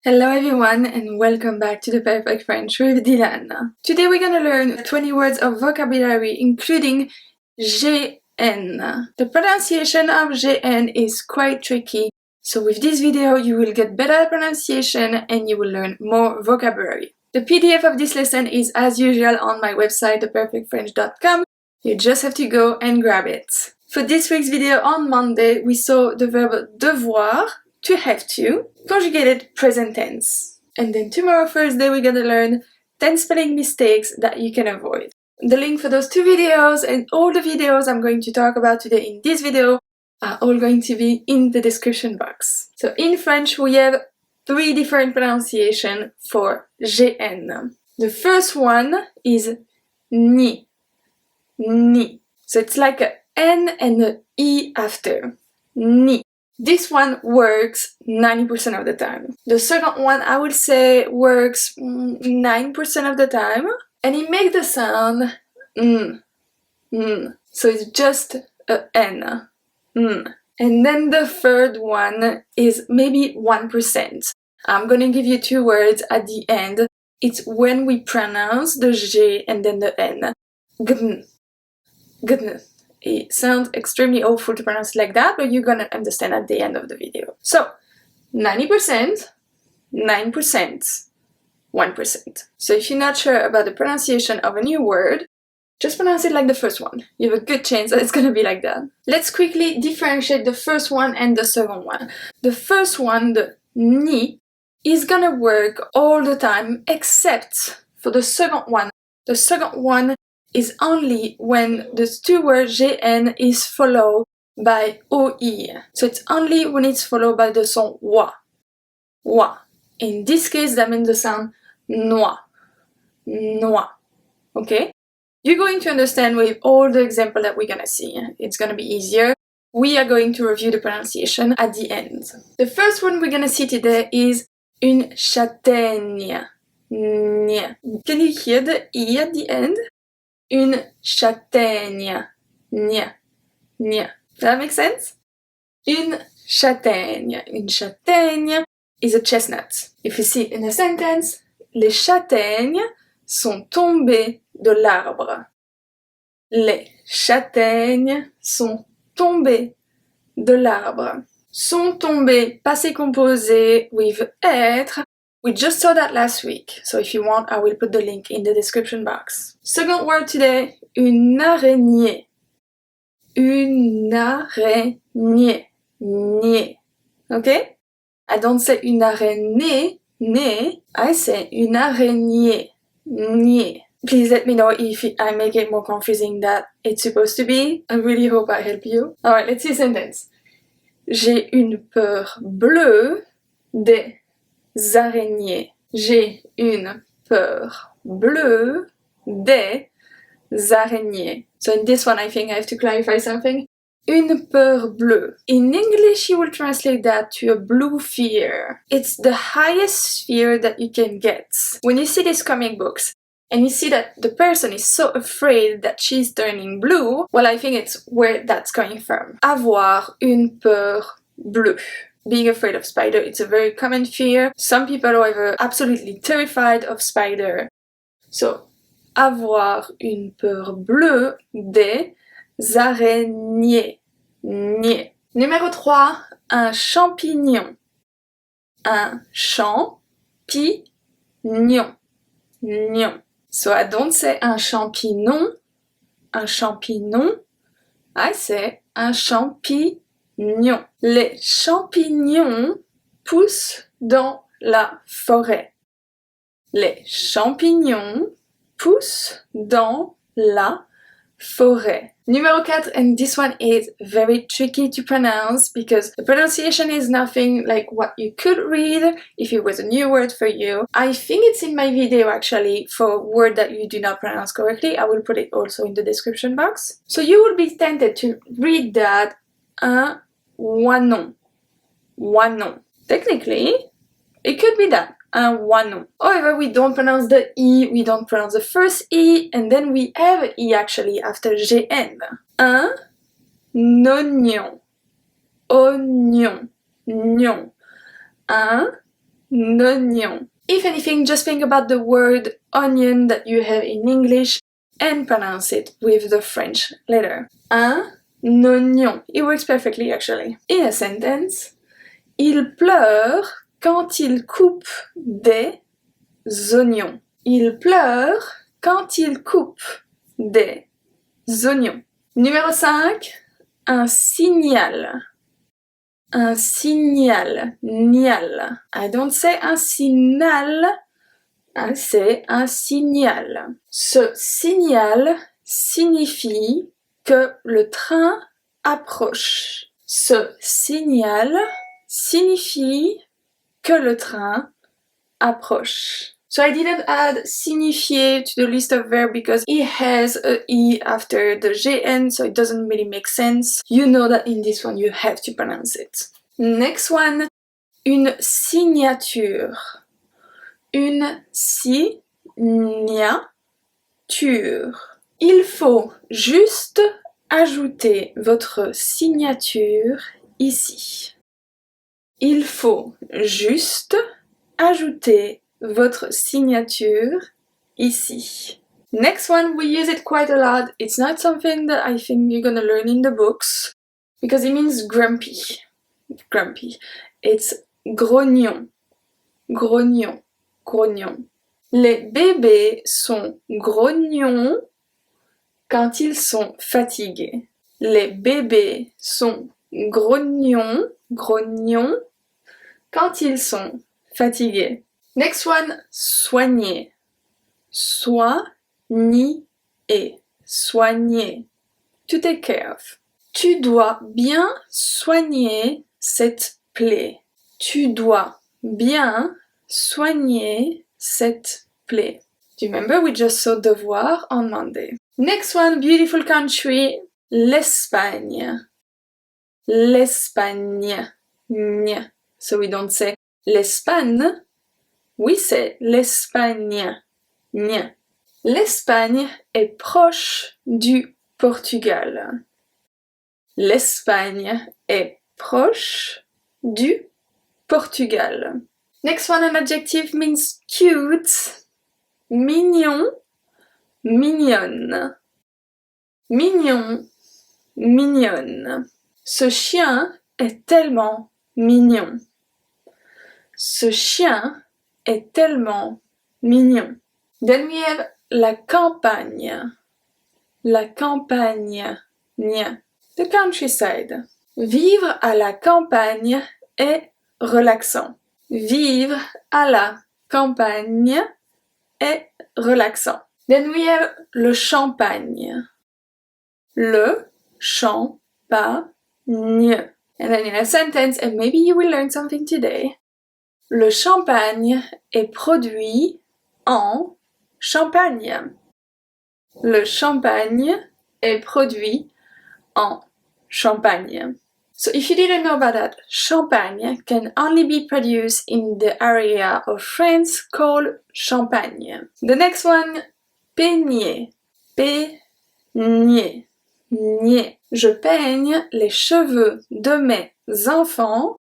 Hello everyone and welcome back to the Perfect French with Dylane. Today we're gonna learn 20 words of vocabulary including GN. The pronunciation of GN is quite tricky, so with this video you will get better pronunciation and you will learn more vocabulary. The PDF of this lesson is as usual on my website theperfectfrench.com. You just have to go and grab it. For this week's video on Monday we saw the verb devoir, to have to, conjugated present tense. And then tomorrow, Thursday, we're gonna learn 10 spelling mistakes that you can avoid. The link for those two videos and all the videos I'm going to talk about today in this video are all going to be in the description box. So in French, we have 3 different pronunciations for GN. The first one is ni. Ni. So it's like an N and an E after. Ni. This one works 90% of the time. The second one, I would say, works 9% of the time. And it makes the sound So it's just a N. And then the third one is maybe 1%. I'm gonna give you 2 words at the end. It's when we pronounce the G and then the N. Gn. Gn. It sounds extremely awful to pronounce like that, but you're gonna understand at the end of the video. So, 90%, 9%, 1%. So if you're not sure about the pronunciation of a new word, just pronounce it like the first one. You have a good chance that it's gonna be like that. Let's quickly differentiate the first one and the second one. The first one, the ni, is gonna work all the time except for the second one. The second one is only when the 2 words GN is followed by OE. So it's only when it's followed by the sound wa. Wa. In this case, that means the sound noix. Noix. Okay? You're going to understand with all the examples that we're gonna see. It's gonna be easier. We are going to review the pronunciation at the end. The first one we're gonna see today is une châtaigne. Can you hear the E at the end? Une châtaigne. Nya. Nya. Does that make sense? Une châtaigne. Une châtaigne is a chestnut. If you see it in a sentence, les châtaignes sont tombées de l'arbre. Les châtaignes sont tombées de l'arbre. Sont tombées, passé composé with être. We just saw that last week, so if you want, I will put the link in the description box. Second word today, une araignée. Une araignée. Nier. Okay? I don't say une araignée, né. I say une araignée. Nier. Please let me know if I make it more confusing than it's supposed to be. I really hope I help you. Alright, let's see a sentence. J'ai une peur bleue des araignées. J'ai une peur bleue des araignées. So in this one I think I have to clarify something. Une peur bleue. In English you will translate that to a blue fear. It's the highest fear that you can get. When you see these comic books and you see that the person is so afraid that she's turning blue, well, I think it's where that's coming from. Avoir une peur bleue. Being afraid of spider, it's a very common fear. Some people, however, are absolutely terrified of spider. So, avoir une peur bleue des araignées. Nier. Numéro 3, un champignon. Un champignon. Nion. So I don't say un champignon. Un champignon. I say un champignon. Les champignons poussent dans la forêt. Les champignons poussent dans la forêt. Numéro 4, and this one is very tricky to pronounce because the pronunciation is nothing like what you could read if it was a new word for you. I think it's in my video actually for a word that you do not pronounce correctly. I will put it also in the description box. So you will be tempted to read that un oignon. Oignon. Technically, it could be that. Un oignon. However, we don't pronounce the E, we don't pronounce the first E, and then we have an E actually after GN. Un oignon. Oignon. Nion. Un oignon. If anything, just think about the word onion that you have in English and pronounce it with the French letter. Un oignon. It works perfectly actually. In a sentence, il pleure quand il coupe des oignons. Il pleure quand il coupe des oignons. Numéro 5, un signal. Un signal, nial. I don't say un signal, I say un signal. Ce signal signifie que le train approche. Ce signal signifie que le train approche. So I didn't add signifier to the list of verbs because it has a E after the GN, so it doesn't really make sense. You know that in this one you have to pronounce it. Next one, une signature. Une signature. Il faut juste ajouter votre signature ici. Il faut juste ajouter votre signature ici. Next one, we use it quite a lot. It's not something that I think you're gonna learn in the books because it means grumpy. Grumpy. It's grognon. Grognon. Grognon. Les bébés sont grognons quand ils sont fatigués. Les bébés sont grognons, grognons quand ils sont fatigués. Next one, soigner. Soigner. Soigner. To take care of. Tu dois bien soigner cette plaie. Tu dois bien soigner cette plaie. Do you remember we just saw devoir on Monday? Next one, beautiful country, l'Espagne. L'Espagne. So we don't say l'Espagne, we say l'Espagne. L'Espagne est proche du Portugal. L'Espagne est proche du Portugal. Next one, an adjective means cute. Mignon, mignonne. Mignon, mignonne. Ce chien est tellement mignon. Ce chien est tellement mignon. Then we have la campagne. La campagne. The countryside. Vivre à la campagne est relaxant. Vivre à la campagne est relaxant. Then we have le champagne. Le champagne. And then in a sentence, and maybe you will learn something today. Le champagne est produit en Champagne. Le champagne est produit en Champagne. So if you didn't know about that, champagne can only be produced in the area of France called Champagne. The next one, peigner. Peigner. Je peigne les cheveux de mes enfants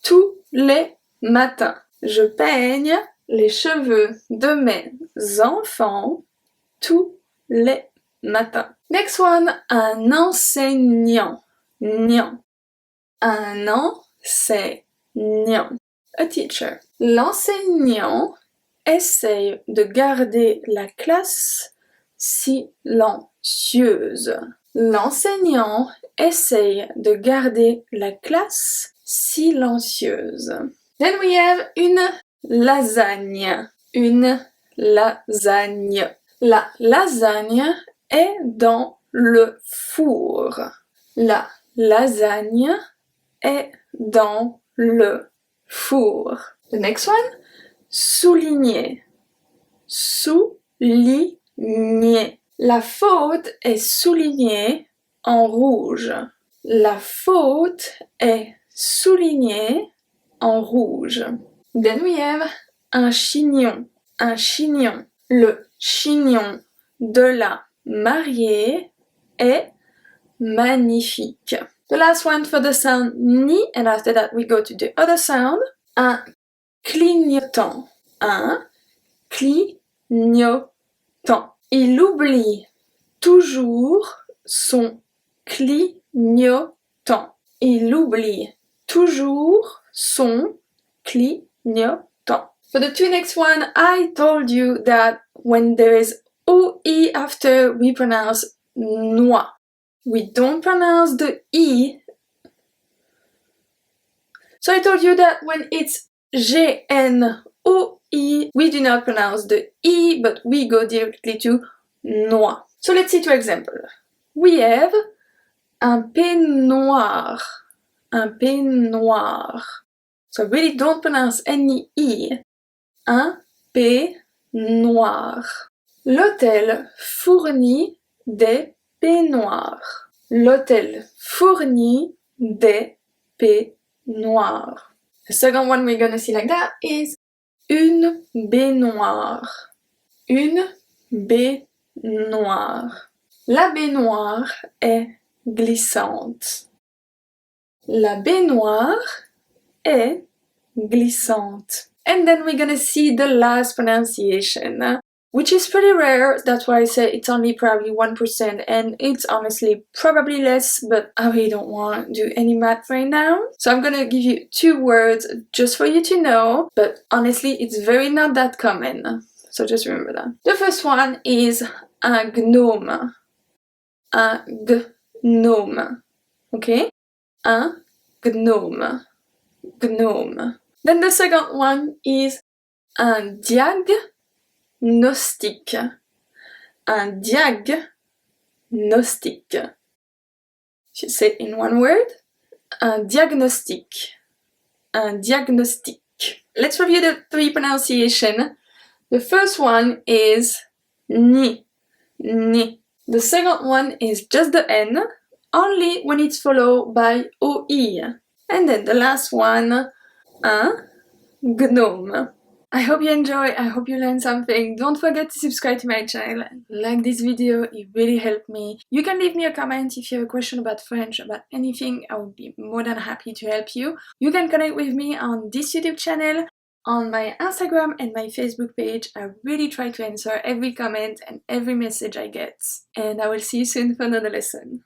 tous les matins. Je peigne les cheveux de mes enfants tous les matins. Next one, un enseignant. Un enseignant. A teacher. L'enseignant essaye de garder la classe silencieuse. L'enseignant essaye de garder la classe silencieuse. Then we have une lasagne. Une lasagne. La lasagne est dans le four. La lasagne est dans le four. The next one, souligner. Souligner. La faute est soulignée en rouge. La faute est soulignée en rouge. Then we have un chignon. Un chignon. Le chignon de la mariée est magnifique. The last one for the sound ni, and after that we go to the other sound. Un clignotant. Un clignotant. Il oublie toujours son clignotant. Il oublie toujours son clignotant. For the two next one, I told you that when there is OE after, we pronounce noix. We don't pronounce the E. So I told you that when it's GNOE, we do not pronounce the E, but we go directly to noix. So let's see two examples. We have un peignoir. Un peignoir. So really don't pronounce any E. Un peignoir. L'hôtel fournit des peignoirs. L'hôtel fournit des peignoirs. The second one we're gonna see like that is une baignoire. Une baignoire. La baignoire est glissante. La baignoire est glissante. And then we're gonna see the last pronunciation, which is pretty rare. That's why I say it's only probably 1%, and it's honestly probably less, but I really don't want to do any math right now. So I'm gonna give you two words just for you to know, but honestly, it's very not that common. So just remember that. The first one is un gnome. Un gnome. Okay? Un gnome. Gnome. Then the second one is un diagnostic. Un diagnostic. Should say it in one word. Un diagnostic. Un diagnostic. Let's review the three pronunciations. The first one is ni. Ni. The second one is just the N, only when it's followed by OE. And then the last one, un gnome. I hope you enjoy, I hope you learned something. Don't forget to subscribe to my channel. Like this video, it really helped me. You can leave me a comment if you have a question about French, about anything. I would be more than happy to help you. You can connect with me on this YouTube channel, on my Instagram and my Facebook page. I really try to answer every comment and every message I get. And I will see you soon for another lesson.